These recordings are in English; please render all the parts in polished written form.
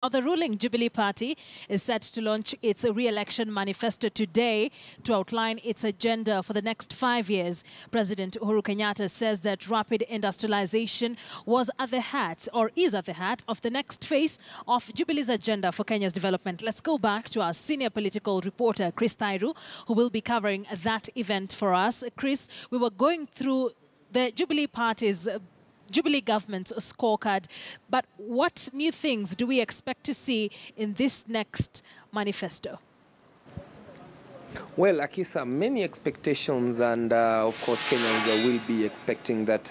Now, the ruling Jubilee Party is set to launch its re-election manifesto today to outline its agenda for the next 5 years. President Uhuru Kenyatta says that rapid industrialization was at the heart, or is at the heart, of the next phase of Jubilee's agenda for Kenya's development. Let's go back to our senior political reporter, Chris Thairu, who will be covering that event for us. Chris, we were going through the Jubilee Party's Jubilee government's scorecard. But what new things do we expect to see in this next manifesto? Well, Akisa, many expectations, and of course Kenyans will be expecting that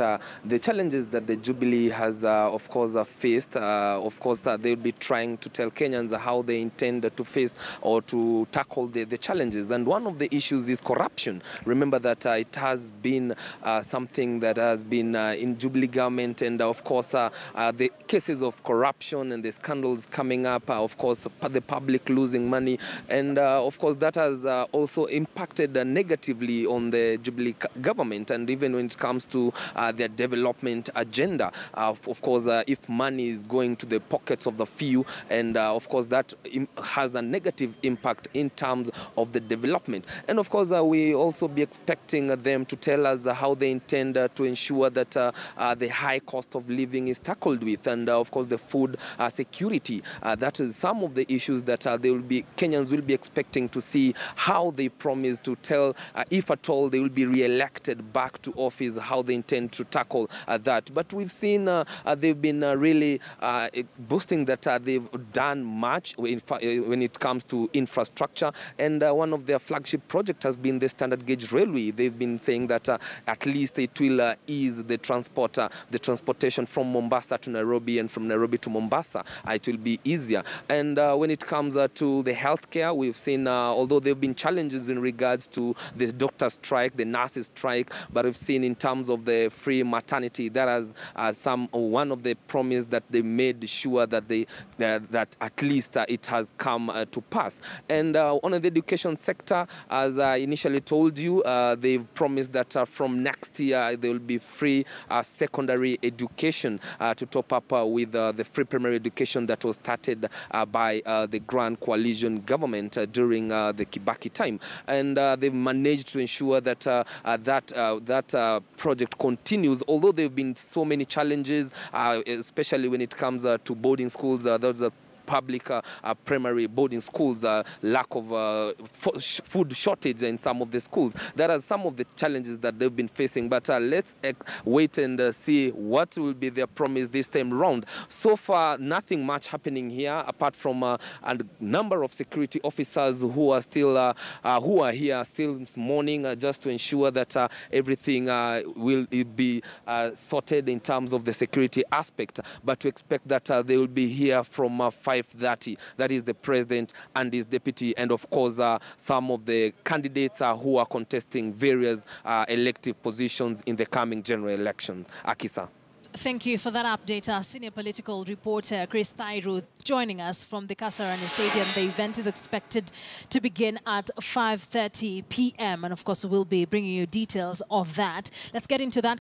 the challenges that the Jubilee has of course faced, they'll be trying to tell Kenyans how they intend to face or to tackle the challenges. And one of the issues is corruption. Remember that it has been something that has been in Jubilee government, and of course the cases of corruption and the scandals coming up, of course the public losing money, and of course that has also impacted negatively on the Jubilee government, and even when it comes to their development agenda. Of course, if money is going to the pockets of the few, and of course that has a negative impact in terms of the development. And of course, we also be expecting them to tell us how they intend to ensure that the high cost of living is tackled with, and of course the food security. That is some of the issues that Kenyans will be expecting to see how they promise to tell, if at all they will be re-elected back to office, how they intend to tackle that. But we've seen they've been really boasting that they've done much when it comes to infrastructure, and one of their flagship projects has been the standard gauge railway. They've been saying that at least it will ease the transportation from Mombasa to Nairobi and from Nairobi to Mombasa. It will be easier. And when it comes to the healthcare, we've seen, although there have been challenges in regards to the doctor strike, the nurses strike, but we've seen in terms of the free maternity, that has one of the promise that they made sure that that at least it has come to pass. And on the education sector, as I initially told you, they've promised that from next year there will be free secondary education to top up with the free primary education that was started by the Grand Coalition government during the Kibaki time. And they've managed to ensure that that project continues, although there have been so many challenges, especially when it comes to boarding schools. There's a public primary boarding schools, lack of food shortage in some of the schools. There are some of the challenges that they've been facing, but let's wait and see what will be their promise this time round. So far, nothing much happening here, apart from a number of security officers who are still here still this morning, just to ensure that everything will be sorted in terms of the security aspect. But to expect that they will be here from 5:30. That is the president and his deputy, and of course some of the candidates who are contesting various elective positions in the coming general elections. Akisa. Thank you for that update. Our senior political reporter, Chris Thairu, joining us from the Kasarani Stadium. The event is expected to begin at 5:30 p.m. And of course, we'll be bringing you details of that. Let's get into that.